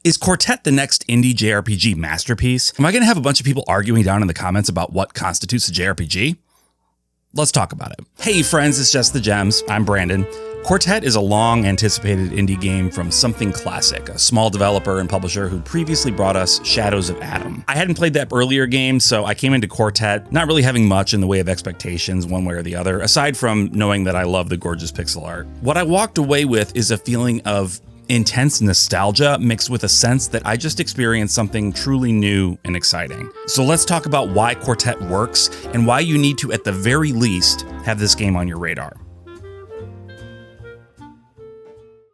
Is Quartet the next indie JRPG masterpiece? Am I going to have a bunch of people arguing down in the comments about what constitutes a JRPG? Let's talk about it. Hey friends, it's Just the Gems. I'm Brandon. Quartet is a long-anticipated indie game from Something Classic, a small developer and publisher who previously brought us Shadows of Atom. I hadn't played that earlier game, so I came into Quartet not really having much in the way of expectations one way or the other, aside from knowing that I love the gorgeous pixel art. What I walked away with is a feeling of intense nostalgia mixed with a sense that I just experienced something truly new and exciting. So let's talk about why Quartet works and why you need to, at the very least, have this game on your radar.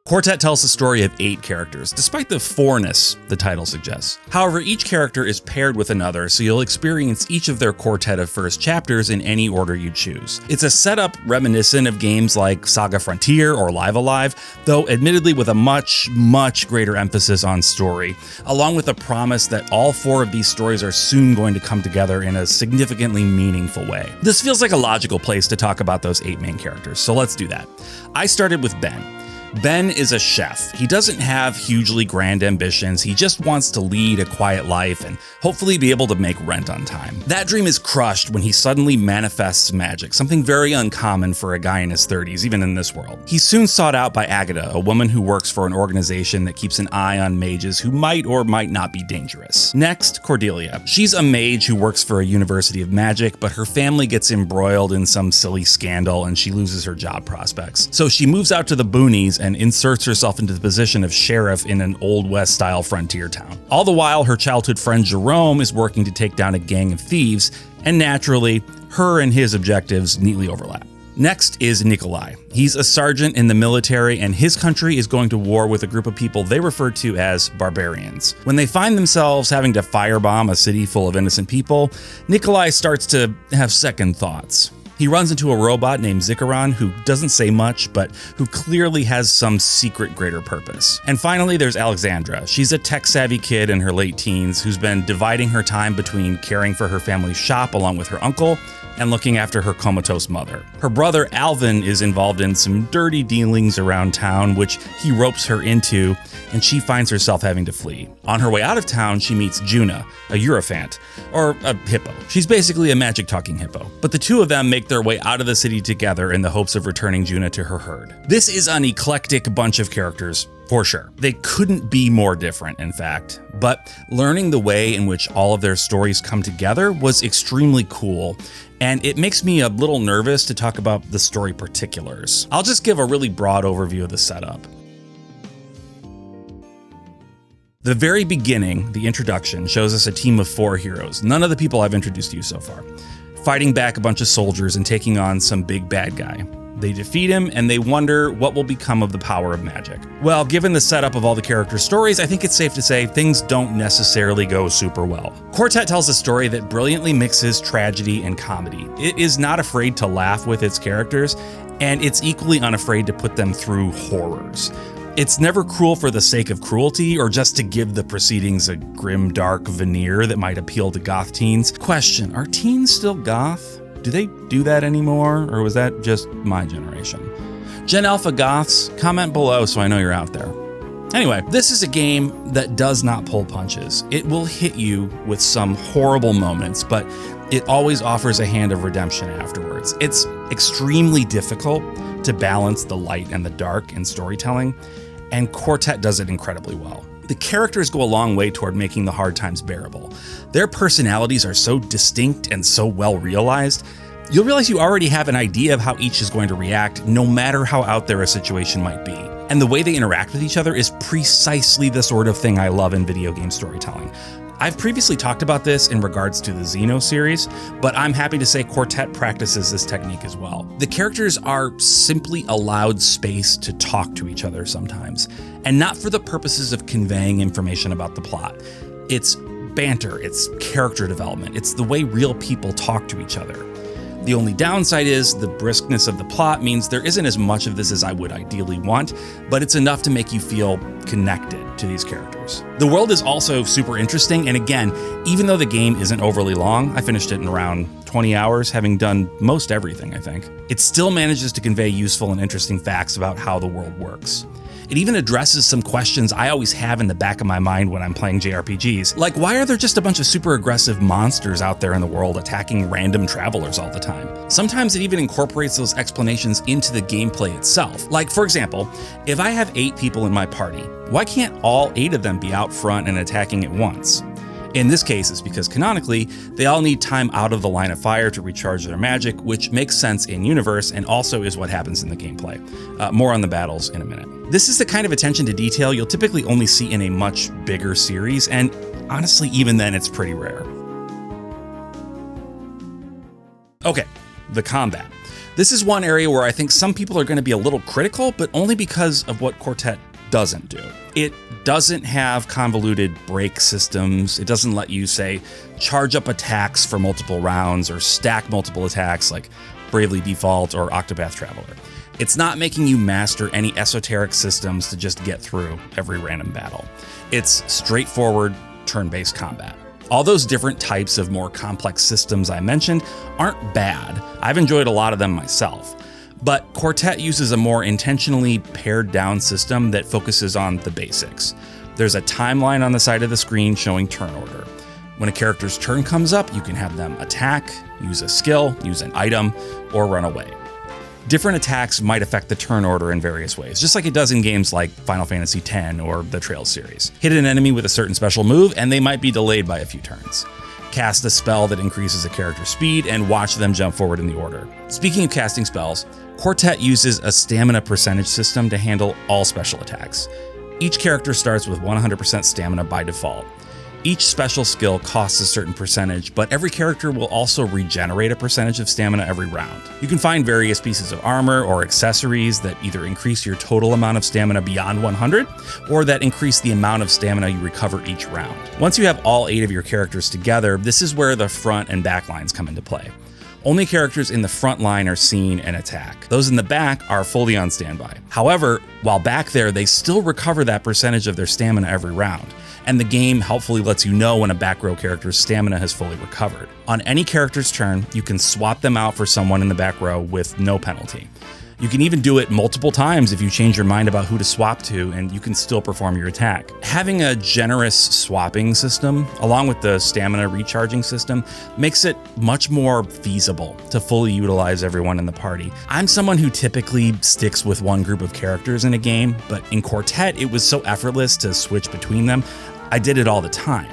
Quartet tells the story of 8 characters, despite the 4-ness the title suggests. However, each character is paired with another, so you'll experience each of their quartet of first chapters in any order you choose. It's a setup reminiscent of games like Saga Frontier or Live Alive, though admittedly with a much greater emphasis on story, along with a promise that all 4 of these stories are soon going to come together in a significantly meaningful way. This feels like a logical place to talk about those 8 main characters, so let's do that. I started with Ben. Ben is a chef. He doesn't have hugely grand ambitions. He just wants to lead a quiet life and hopefully be able to make rent on time. That dream is crushed when he suddenly manifests magic, something very uncommon for a guy in his 30s, even in this world. He's soon sought out by Agatha, a woman who works for an organization that keeps an eye on mages who might or might not be dangerous. Next, Cordelia. She's a mage who works for a university of magic, but her family gets embroiled in some silly scandal and she loses her job prospects. So she moves out to the boonies and inserts herself into the position of sheriff in an Old West-style frontier town. All the while, her childhood friend Jerome is working to take down a gang of thieves, and naturally, her and his objectives neatly overlap. Next is Nikolai. He's a sergeant in the military, and his country is going to war with a group of people they refer to as barbarians. When they find themselves having to firebomb a city full of innocent people, Nikolai starts to have second thoughts. He runs into a robot named Zikaron who doesn't say much, but who clearly has some secret greater purpose. And finally, there's Alexandra. She's a tech-savvy kid in her late teens who's been dividing her time between caring for her family's shop along with her uncle and looking after her comatose mother. Her brother Alvin is involved in some dirty dealings around town, which he ropes her into, and she finds herself having to flee. On her way out of town, she meets Juna, a Europhant, or a hippo. She's basically a magic-talking hippo. But the two of them make their way out of the city together in the hopes of returning Juna to her herd. This is an eclectic bunch of characters, for sure. They couldn't be more different, in fact, but learning the way in which all of their stories come together was extremely cool, and it makes me a little nervous to talk about the story particulars. I'll just give a really broad overview of the setup. The very beginning, the introduction, shows us a team of 4 heroes, none of the people I've introduced to you so far, fighting back a bunch of soldiers and taking on some big bad guy. They defeat him, and they wonder what will become of the power of magic. Well, given the setup of all the character stories, I think it's safe to say things don't necessarily go super well. Quartet tells a story that brilliantly mixes tragedy and comedy. It is not afraid to laugh with its characters, and it's equally unafraid to put them through horrors. It's never cruel for the sake of cruelty or just to give the proceedings a grim, dark veneer that might appeal to goth teens. Question, are teens still goth? Do they do that anymore, or was that just my generation? Gen Alpha Goths, comment below so I know you're out there. Anyway, this is a game that does not pull punches. It will hit you with some horrible moments, but it always offers a hand of redemption afterwards. It's extremely difficult to balance the light and the dark in storytelling, and Quartet does it incredibly well. The characters go a long way toward making the hard times bearable. Their personalities are so distinct and so well realized, you'll realize you already have an idea of how each is going to react, no matter how out there a situation might be. And the way they interact with each other is precisely the sort of thing I love in video game storytelling. I've previously talked about this in regards to the Xeno series, but I'm happy to say Quartet practices this technique as well. The characters are simply allowed space to talk to each other sometimes, and not for the purposes of conveying information about the plot. It's banter, it's character development, it's the way real people talk to each other. The only downside is the briskness of the plot means there isn't as much of this as I would ideally want, but it's enough to make you feel connected to these characters. The world is also super interesting, and again, even though the game isn't overly long, I finished it in around 20 hours, having done most everything, I think. It still manages to convey useful and interesting facts about how the world works. It even addresses some questions I always have in the back of my mind when I'm playing JRPGs, like why are there just a bunch of super aggressive monsters out there in the world attacking random travelers all the time? Sometimes it even incorporates those explanations into the gameplay itself. Like, for example, if I have 8 people in my party, why can't all 8 of them be out front and attacking at once? In this case, it's because canonically, they all need time out of the line of fire to recharge their magic, which makes sense in universe and also is what happens in the gameplay. More on the battles in a minute. This is the kind of attention to detail you'll typically only see in a much bigger series, and honestly, even then, it's pretty rare. Okay, the combat. This is one area where I think some people are going to be a little critical, but only because of what Quartet doesn't do. It doesn't have convoluted break systems. It doesn't let you, say, charge up attacks for multiple rounds or stack multiple attacks like Bravely Default or Octopath Traveler. It's not making you master any esoteric systems to just get through every random battle. It's straightforward turn-based combat. All those different types of more complex systems I mentioned aren't bad. I've enjoyed a lot of them myself. But Quartet uses a more intentionally pared down system that focuses on the basics. There's a timeline on the side of the screen showing turn order. When a character's turn comes up, you can have them attack, use a skill, use an item, or run away. Different attacks might affect the turn order in various ways, just like it does in games like Final Fantasy X or the Trails series. Hit an enemy with a certain special move, and they might be delayed by a few turns. Cast a spell that increases a character's speed, and watch them jump forward in the order. Speaking of casting spells, Quartet uses a stamina percentage system to handle all special attacks. Each character starts with 100% stamina by default. Each special skill costs a certain percentage, but every character will also regenerate a percentage of stamina every round. You can find various pieces of armor or accessories that either increase your total amount of stamina beyond 100, or that increase the amount of stamina you recover each round. Once you have all 8 of your characters together, this is where the front and back lines come into play. Only characters in the front line are seen and attack. Those in the back are fully on standby. However, while back there, they still recover that percentage of their stamina every round, and the game helpfully lets you know when a back row character's stamina has fully recovered. On any character's turn, you can swap them out for someone in the back row with no penalty. You can even do it multiple times if you change your mind about who to swap to, and you can still perform your attack. Having a generous swapping system, along with the stamina recharging system, makes it much more feasible to fully utilize everyone in the party. I'm someone who typically sticks with one group of characters in a game, but in Quartet, it was so effortless to switch between them, I did it all the time.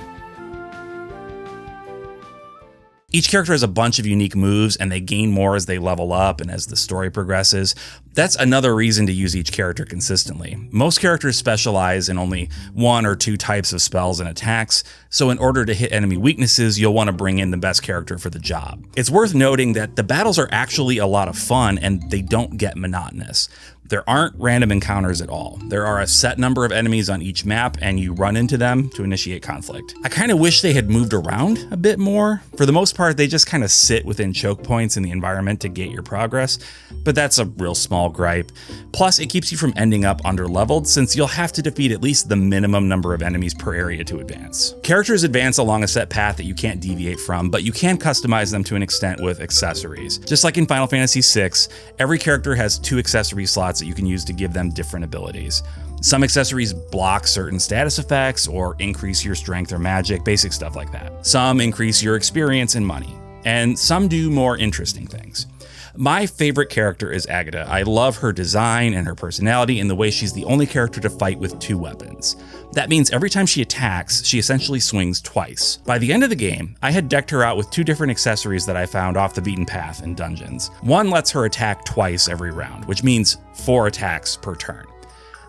Each character has a bunch of unique moves, and they gain more as they level up and as the story progresses. That's another reason to use each character consistently. Most characters specialize in only 1 or 2 types of spells and attacks, so in order to hit enemy weaknesses, you'll want to bring in the best character for the job. It's worth noting that the battles are actually a lot of fun, and they don't get monotonous. There aren't random encounters at all. There are a set number of enemies on each map, and you run into them to initiate conflict. I kind of wish they had moved around a bit more. For the most part, they just kind of sit within choke points in the environment to gate your progress, but that's a real small gripe. Plus, it keeps you from ending up under-leveled, since you'll have to defeat at least the minimum number of enemies per area to advance. Characters advance along a set path that you can't deviate from, but you can customize them to an extent with accessories. Just like in Final Fantasy VI, every character has 2 accessory slots that you can use to give them different abilities. Some accessories block certain status effects or increase your strength or magic, basic stuff like that. Some increase your experience and money, and some do more interesting things. My favorite character is Agata. I love her design and her personality and the way she's the only character to fight with 2 weapons. That means every time she attacks, she essentially swings twice. By the end of the game, I had decked her out with 2 different accessories that I found off the beaten path in dungeons. One lets her attack twice every round, which means 4 attacks per turn.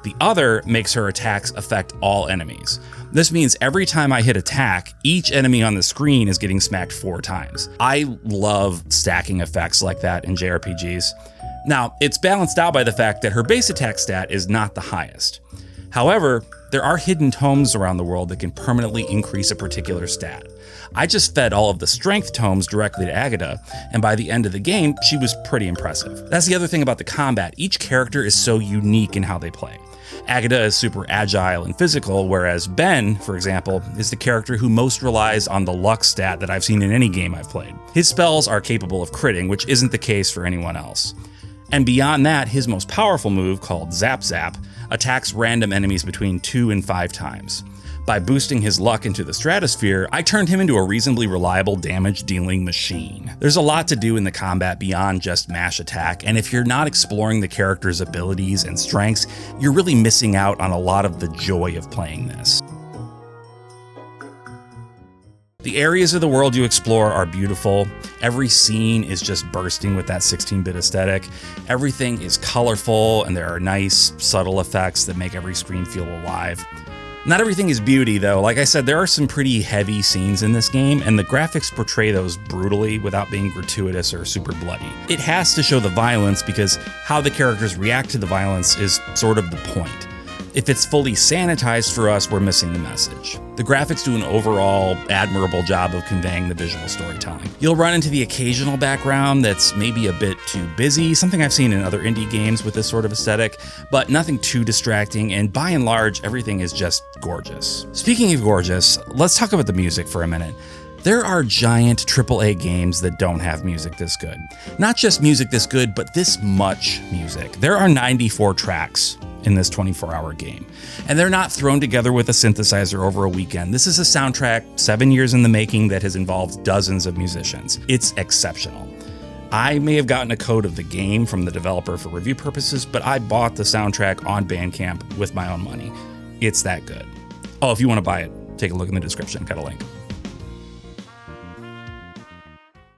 The other makes her attacks affect all enemies. This means every time I hit attack, each enemy on the screen is getting smacked 4 times. I love stacking effects like that in JRPGs. Now, it's balanced out by the fact that her base attack stat is not the highest. However, there are hidden tomes around the world that can permanently increase a particular stat. I just fed all of the strength tomes directly to Agata, and by the end of the game, she was pretty impressive. That's the other thing about the combat. Each character is so unique in how they play. Agata is super agile and physical, whereas Ben, for example, is the character who most relies on the luck stat that I've seen in any game I've played. His spells are capable of critting, which isn't the case for anyone else. And beyond that, his most powerful move, called Zap Zap, attacks random enemies between 2 and 5 times. By boosting his luck into the stratosphere, I turned him into a reasonably reliable damage-dealing machine. There's a lot to do in the combat beyond just mash attack, and if you're not exploring the character's abilities and strengths, you're really missing out on a lot of the joy of playing this. The areas of the world you explore are beautiful. Every scene is just bursting with that 16-bit aesthetic. Everything is colorful, and there are nice, subtle effects that make every screen feel alive. Not everything is beauty, though. Like I said, there are some pretty heavy scenes in this game, and the graphics portray those brutally without being gratuitous or super bloody. It has to show the violence because how the characters react to the violence is sort of the point. If it's fully sanitized for us, we're missing the message. The graphics do an overall admirable job of conveying the visual storytelling. You'll run into the occasional background that's maybe a bit too busy, something I've seen in other indie games with this sort of aesthetic, but nothing too distracting, and by and large, everything is just gorgeous. Speaking of gorgeous, let's talk about the music for a minute. There are giant AAA games that don't have music this good. Not just music this good, but this much music. There are 94 tracks in this 24-hour game, and they're not thrown together with a synthesizer over a weekend. This is a soundtrack 7 years in the making that has involved dozens of musicians. It's exceptional. I may have gotten a code of the game from the developer for review purposes, but I bought the soundtrack on Bandcamp with my own money. It's that good. Oh, if you want to buy it, take a look in the description, got a link.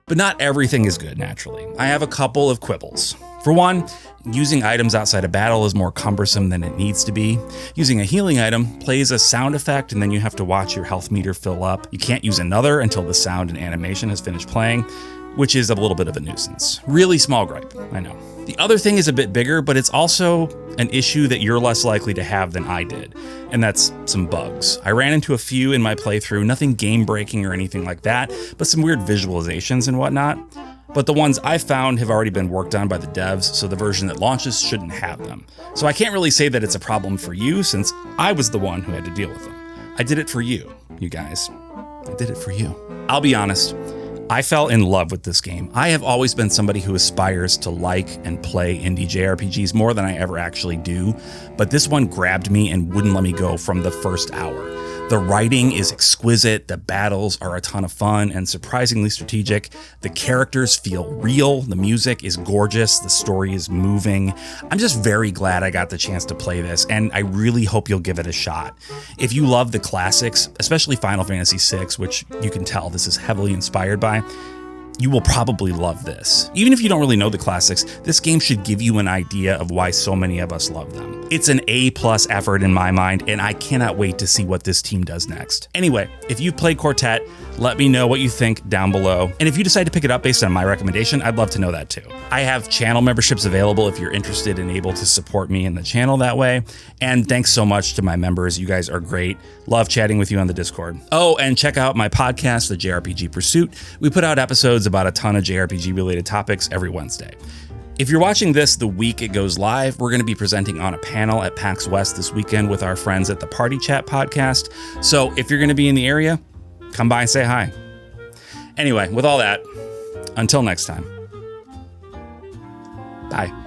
But not everything is good, naturally. I have a couple of quibbles. For one, using items outside a battle is more cumbersome than it needs to be. Using a healing item plays a sound effect and then you have to watch your health meter fill up. You can't use another until the sound and animation has finished playing, which is a little bit of a nuisance. Really small gripe, I know. The other thing is a bit bigger, but it's also an issue that you're less likely to have than I did, and that's some bugs. I ran into a few in my playthrough, nothing game-breaking or anything like that, but some weird visualizations and whatnot. But the ones I found have already been worked on by the devs, so the version that launches shouldn't have them. So I can't really say that it's a problem for you, since I was the one who had to deal with them. I did it for you, you guys. I did it for you. I'll be honest, I fell in love with this game. I have always been somebody who aspires to like and play indie JRPGs more than I ever actually do, but this one grabbed me and wouldn't let me go from the first hour. The writing is exquisite, the battles are a ton of fun and surprisingly strategic, the characters feel real, the music is gorgeous, the story is moving. I'm just very glad I got the chance to play this, and I really hope you'll give it a shot. If you love the classics, especially Final Fantasy VI, which you can tell this is heavily inspired by, you will probably love this. Even if you don't really know the classics, this game should give you an idea of why so many of us love them. It's an A+ effort in my mind, and I cannot wait to see what this team does next. Anyway, if you've played Quartet, let me know what you think down below. And if you decide to pick it up based on my recommendation, I'd love to know that too. I have channel memberships available if you're interested and able to support me in the channel that way. And thanks so much to my members. You guys are great. Love chatting with you on the Discord. Oh, and check out my podcast, the JRPG Pursuit. We put out episodes about a ton of JRPG related topics every Wednesday. If you're watching this the week it goes live, we're going to be presenting on a panel at PAX West this weekend with our friends at the Party Chat Podcast. So if you're going to be in the area, come by and say hi. Anyway, with all that, until next time. Bye.